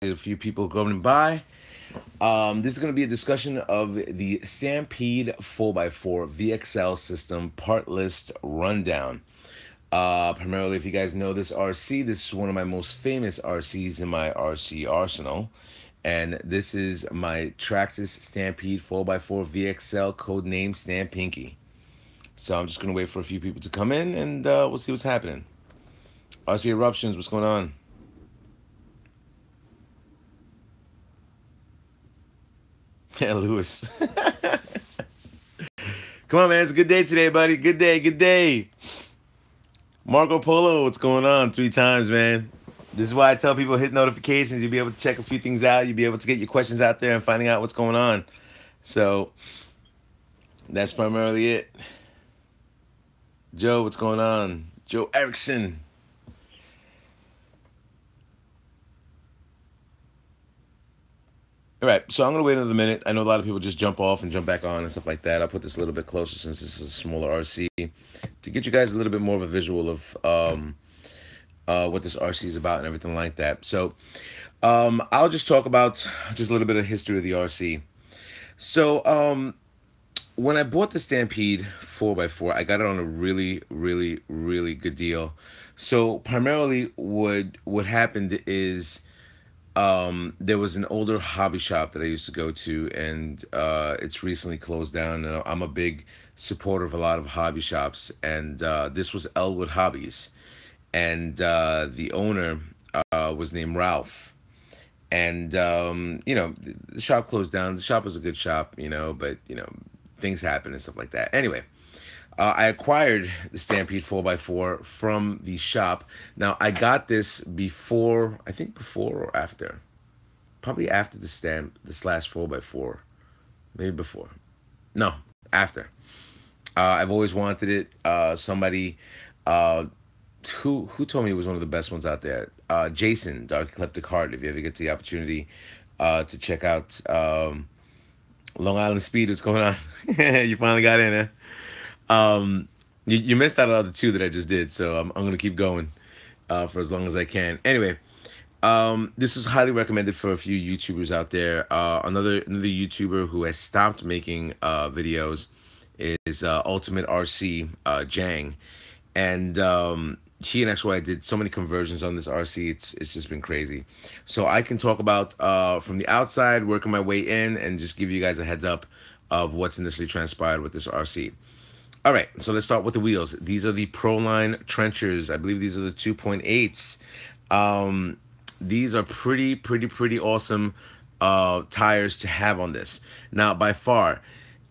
A few people going by. This is going to be a discussion of the Stampede 4x4 VXL system part list rundown. Primarily, if you guys know this RC, this is one of my most famous RCs in my RC arsenal. And this is my Traxxas Stampede 4x4 VXL, codename Stampinky. So I'm just going to wait for a few people to come in and we'll see what's happening. RC Eruptions, what's going on? Yeah, Lewis. Come on, man. It's a good day today, buddy. Good day, good day. Marco Polo, what's going on? 3 times, man. This is why I tell people hit notifications. You'll be able to check a few things out. You'll be able to get your questions out there and finding out what's going on. So that's primarily it. Joe, what's going on? Joe Erickson. All right, so I'm going to wait another minute. I know a lot of people just jump off and jump back on and stuff like that. I'll put this a little bit closer since this is a smaller RC to get you guys a little bit more of a visual of what this RC is about and everything like that. So I'll just talk about just a little bit of history of the RC. So when I bought the Stampede 4x4, I got it on a really, really, really good deal. So primarily what happened is there was an older hobby shop that I used to go to, and it's recently closed down. And I'm a big supporter of a lot of hobby shops, and this was Elwood Hobbies, and the owner was named Ralph. And the shop closed down. The shop was a good shop, but things happen and stuff like that. Anyway, I acquired the Stampede 4x4 from the shop. Now, I got this before, I think before or after. Probably after the slash 4x4. Maybe before. No, after. I've always wanted it. Somebody who told me it was one of the best ones out there. Jason, Dark Ecliptic Heart, if you ever get the opportunity to check out Long Island Speed, what's going on? You finally got in, eh? You missed out on the two that I just did, so I'm gonna keep going for as long as I can. Anyway, this was highly recommended for a few YouTubers out there. Another YouTuber who has stopped making videos is Ultimate RC Jang, and he and XY did so many conversions on this RC. It's just been crazy. So I can talk about from the outside, working my way in, and just give you guys a heads up of what's initially transpired with this RC. All right, so let's start with the wheels. These are the Proline Trenchers. I believe these are the 2.8s. These are pretty awesome tires to have on this. Now, by far,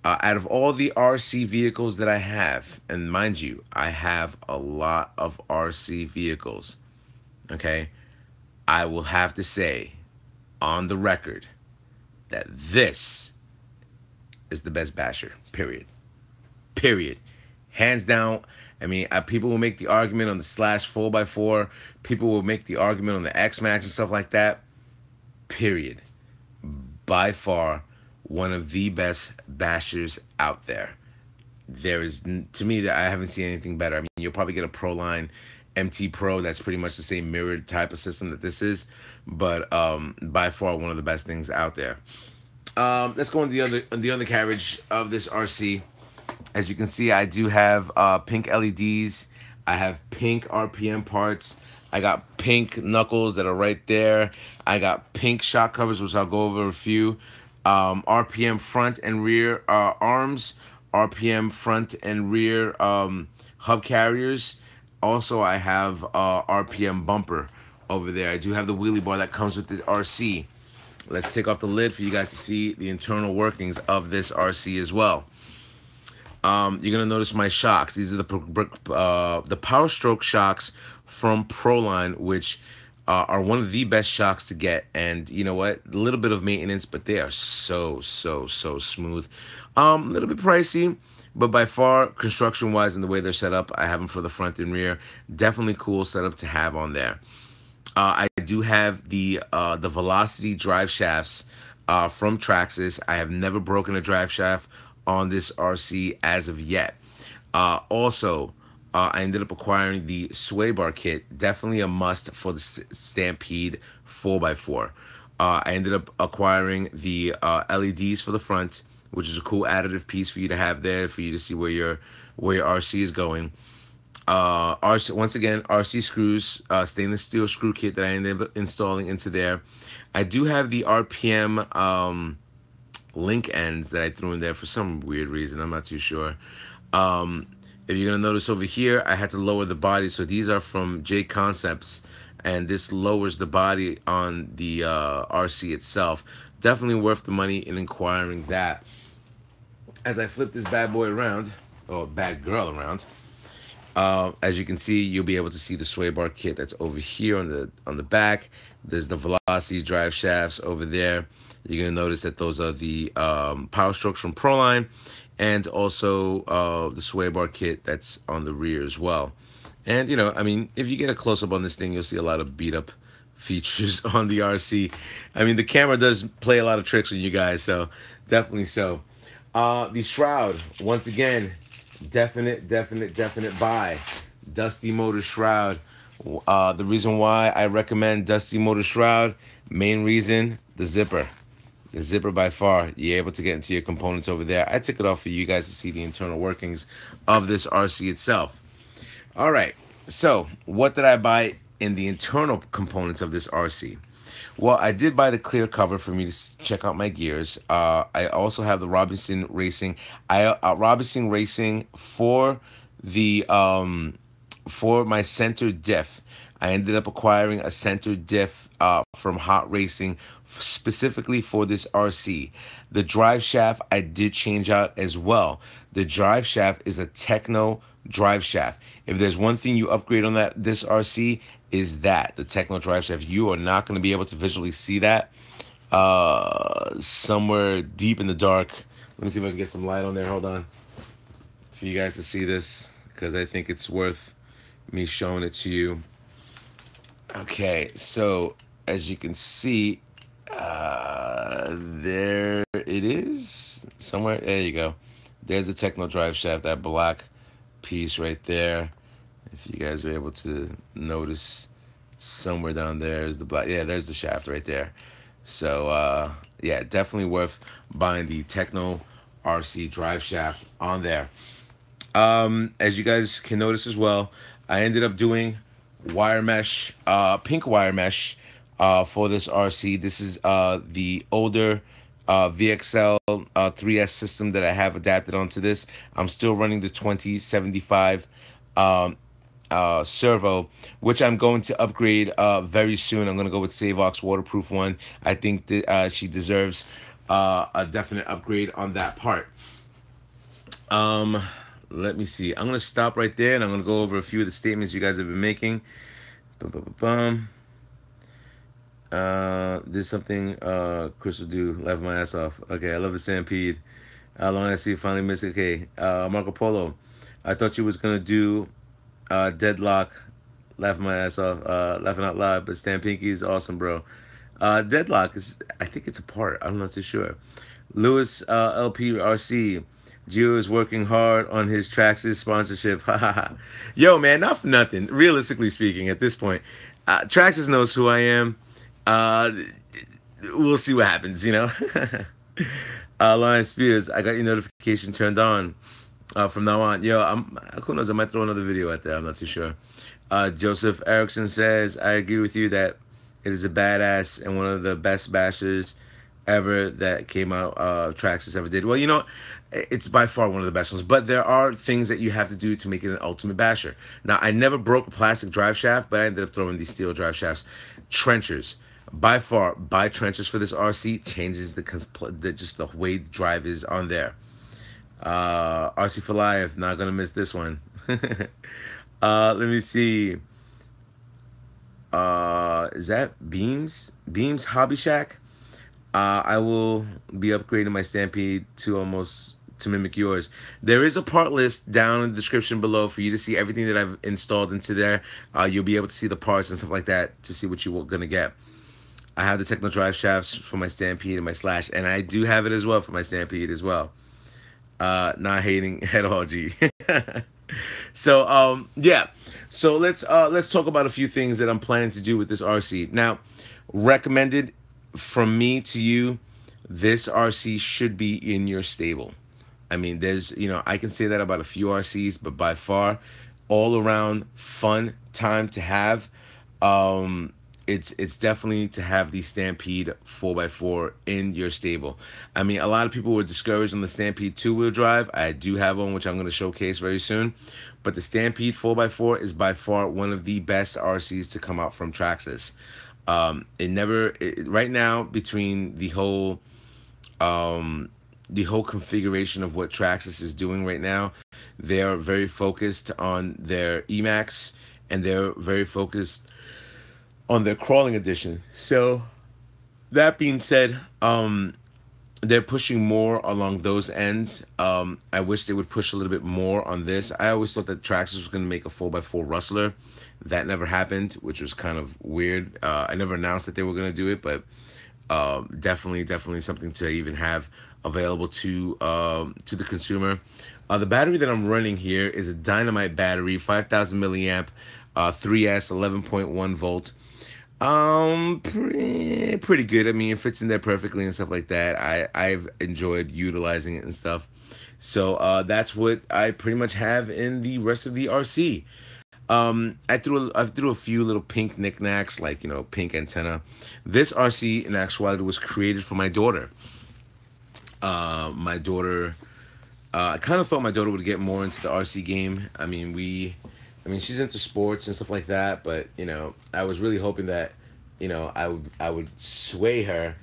out of all the RC vehicles that I have, and mind you, I have a lot of RC vehicles, okay? I will have to say, on the record, that this is the best basher, period. Period. Hands down. I mean, people will make the argument on the slash 4x4. People will make the argument on the X-Max and stuff like that. Period. By far, one of the best bashers out there. There is, to me, that I haven't seen anything better. I mean, you'll probably get a Proline MT Pro that's pretty much the same mirrored type of system that this is, but by far one of the best things out there. Let's go on the undercarriage of this RC. As you can see, I do have pink LEDs. I have pink RPM parts. I got pink knuckles that are right there. I got pink shock covers, which I'll go over a few. RPM front and rear arms. RPM front and rear hub carriers. Also, I have RPM bumper over there. I do have the wheelie bar that comes with this RC. Let's take off the lid for you guys to see the internal workings of this RC as well. You're gonna notice my shocks. These are the Power Stroke shocks from Proline, which are one of the best shocks to get. And you know what? A little bit of maintenance, but they are so smooth. A little bit pricey, but by far, construction-wise and the way they're set up, I have them for the front and rear. Definitely cool setup to have on there. I do have the Velocity drive shafts from Traxxas. I have never broken a drive shaft on this RC as of yet. Also, I ended up acquiring the sway bar kit. Definitely a must for the Stampede 4x4. I ended up acquiring the LEDs for the front, which is a cool additive piece for you to have there, for you to see where your RC is going. RC, once again, RC screws, stainless steel screw kit that I ended up installing into there. I do have the RPM link ends that I threw in there for some weird reason. I'm not too sure. If you're gonna notice over here, I had to lower the body. So these are from J Concepts, and this lowers the body on the RC itself. Definitely worth the money in acquiring that. As I flip this bad boy around, or bad girl around, as you can see, you'll be able to see the sway bar kit that's over here on the back. There's the velocity drive shafts over there. You're gonna notice that those are the power strokes from Proline, and also the sway bar kit that's on the rear as well. And I mean, if you get a close up on this thing, you'll see a lot of beat up features on the RC. I mean, the camera does play a lot of tricks on you guys, so definitely so. The shroud, once again, definite buy. Dusty Motor shroud. The reason why I recommend Dusty Motor shroud, main reason, the zipper. The zipper by far. You're able to get into your components over there. I took it off for you guys to see the internal workings of this RC itself. All right, so what did I buy in the internal components of this RC? Well, I did buy the clear cover for me to check out my gears. I also have the Robinson Racing. Robinson Racing for the for my center diff. I ended up acquiring a center diff from Hot Racing specifically for this RC. The drive shaft I did change out as well. The drive shaft is a Techno drive shaft. If there's one thing you upgrade on this RC, is that the Techno drive shaft. You are not going to be able to visually see that somewhere deep in the dark. Let me see if I can get some light on there. Hold on, for you guys to see this, because I think it's worth me showing it to you. Okay, so as you can see, there it is somewhere. There you go. There's the Techno drive shaft, that black piece right there. If you guys are able to notice, somewhere down there is the black. Yeah, there's the shaft right there. So yeah, definitely worth buying the Techno RC drive shaft on there. As you guys can notice as well, I ended up doing wire mesh, pink wire mesh for this RC. This is the older Vxl 3S system that I have adapted onto this. I'm still running the 2075 servo, which I'm going to upgrade very soon. I'm going to go with Savox waterproof one. I think that she deserves a definite upgrade on that part. Let me see. I'm going to stop right there, and I'm going to go over a few of the statements you guys have been making. There's something Chris will do. Laugh my ass off. Okay, I love the Stampede. How long I see you finally miss it? Okay, Marco Polo. I thought you was going to do Deadlock. Laughing my ass off. Laughing out loud. But Stampinky is awesome, bro. Deadlock is, I think it's a part. I'm not too sure. Lewis LPRC. Gio is working hard on his Traxxas sponsorship. Yo, man, not for nothing. Realistically speaking, at this point, Traxxas knows who I am. We'll see what happens, Lion Spears, I got your notification turned on from now on. Yo, who knows? I might throw another video out there. I'm not too sure. Joseph Erickson says, I agree with you that it is a badass and one of the best bashers ever that came out, Traxxas ever did. Well, it's by far one of the best ones, but there are things that you have to do to make it an ultimate basher. Now, I never broke a plastic drive shaft, but I ended up throwing these steel drive shafts. Trenchers, by far, buy trenchers for this RC, changes just the way the drive is on there. RC for life, not gonna miss this one. Let me see. Is that Beams Hobby Shack? I will be upgrading my Stampede to mimic yours. There is a part list down in the description below for you to see everything that I've installed into there. You'll be able to see the parts and stuff like that to see what you're gonna get. I have the Techno drive shafts for my Stampede and my Slash, and I do have it as well for my Stampede as well. Not hating at all, G. So yeah. So let's talk about a few things that I'm planning to do with this RC. Now, recommended from me to you, this RC should be in your stable. I mean, there's, I can say that about a few RCs, but by far, all around fun time to have. Um, it's definitely to have the Stampede 4x4 in your stable. I mean, a lot of people were discouraged on the Stampede two-wheel drive. I do have one, which I'm going to showcase very soon. But the Stampede 4x4 is by far one of the best RCs to come out from Traxxas. Right now, between the whole configuration of what Traxxas is doing right now, they're very focused on their Emax, and they're very focused on their crawling edition. So that being said, they're pushing more along those ends. I wish they would push a little bit more on this. I always thought that Traxxas was going to make a 4x4 rustler. That never happened, which was kind of weird. I never announced that they were going to do it, but definitely something to even have available to the consumer. The battery that I'm running here is a Dynamite battery, 5,000 milliamp, 3S, 11.1 volt. Pretty good. I mean, it fits in there perfectly and stuff like that. I've enjoyed utilizing it and stuff. So that's what I pretty much have in the rest of the RC. I threw a few little pink knickknacks, like, pink antenna. This RC in actuality was created for my daughter. My daughter, I kind of thought my daughter would get more into the RC game. I mean, she's into sports and stuff like that, but I was really hoping that, I would sway her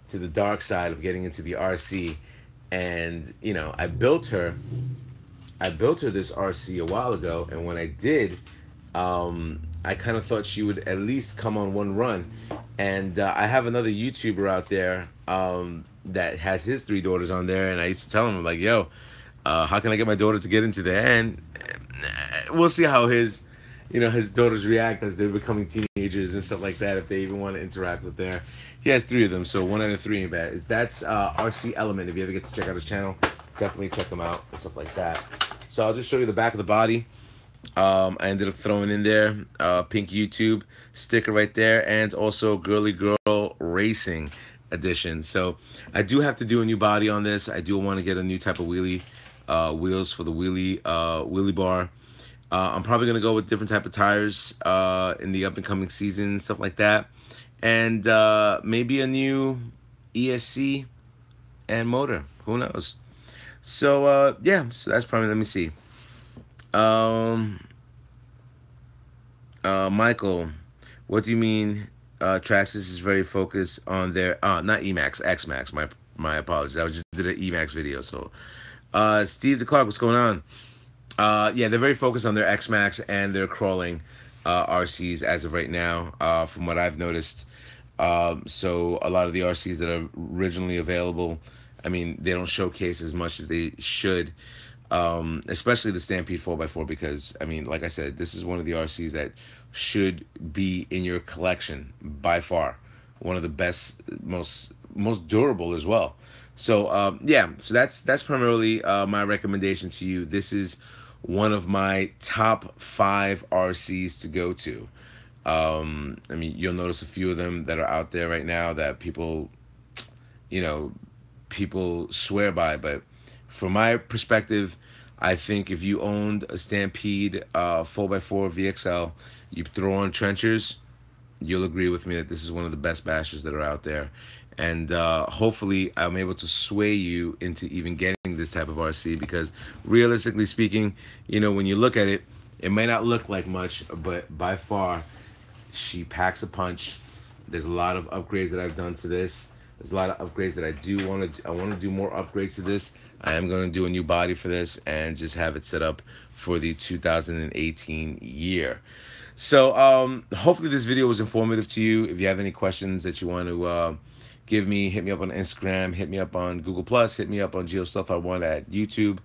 to the dark side of getting into the RC, and I built her this RC a while ago, and when I did, I kind of thought she would at least come on one run, and I have another YouTuber out there that has his 3 daughters on there, and I used to tell him, I'm like, yo, how can I get my daughter to get into there? And we'll see how his daughters react as they're becoming teenagers and stuff like that, if they even want to interact with their. He has 3 of them, so 1 out of 3 ain't bad. That's RC Element. If you ever get to check out his channel, definitely check them out and stuff like that. So I'll just show you the back of the body. I ended up throwing in there pink YouTube sticker right there, and also Girly Girl Racing edition. So I do have to do a new body on this. I do want to get a new type of wheelie wheels for the wheelie bar. I'm probably gonna go with different type of tires in the up and coming season, stuff like that, and maybe a new ESC and motor. Who knows? So yeah, so that's probably. Let me see. Michael, what do you mean? Traxxas is very focused on their not Emax, X-Max. My apologies. I just did an Emax video. So, Steve the Clark, what's going on? Yeah, they're very focused on their X-Max and their crawling RCs as of right now, from what I've noticed. So a lot of the RCs that are originally available, I mean, they don't showcase as much as they should, especially the Stampede 4x4, because, I mean, like I said, this is one of the RCs that should be in your collection by far. One of the best, most durable as well. So yeah, so that's primarily my recommendation to you. This is one of my top 5 RCs to go to. I mean, you'll notice a few of them that are out there right now that people swear by, but from my perspective, I think if you owned a Stampede 4x4 Vxl, you throw on trenchers, you'll agree with me that this is one of the best bashers that are out there. And hopefully I'm able to sway you into even getting this type of RC, because realistically speaking, when you look at it, it may not look like much, but by far, she packs a punch. There's a lot of upgrades that I've done to this. There's a lot of upgrades that I want to do more upgrades to this. I am going to do a new body for this and just have it set up for the 2018 year. So hopefully this video was informative to you. If you have any questions that you want to give me, hit me up on Instagram, hit me up on Google+, hit me up on GeoStuff1 at YouTube,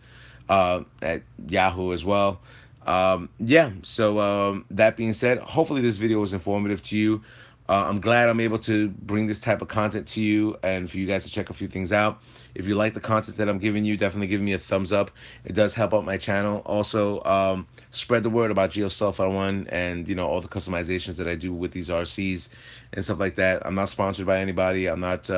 at Yahoo as well. Yeah, so that being said, hopefully this video was informative to you. I'm glad I'm able to bring this type of content to you and for you guys to check a few things out. If you like the content that I'm giving you, definitely give me a thumbs up. It does help out my channel. Also, spread the word about GeoSelf 1 and, you know, all the customizations that I do with these RCs and stuff like that. I'm not sponsored by anybody. I'm not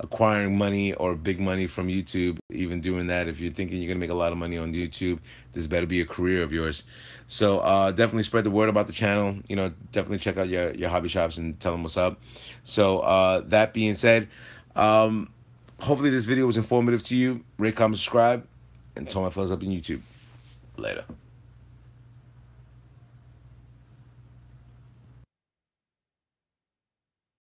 acquiring money or big money from YouTube, even doing that. If you're thinking you're gonna make a lot of money on YouTube, this better be a career of yours. So definitely spread the word about the channel. You know, definitely check out your hobby shops and tell them what's up. So that being said, hopefully this video was informative to you. Rate, comment, subscribe, and tell my fellas up in YouTube. Later.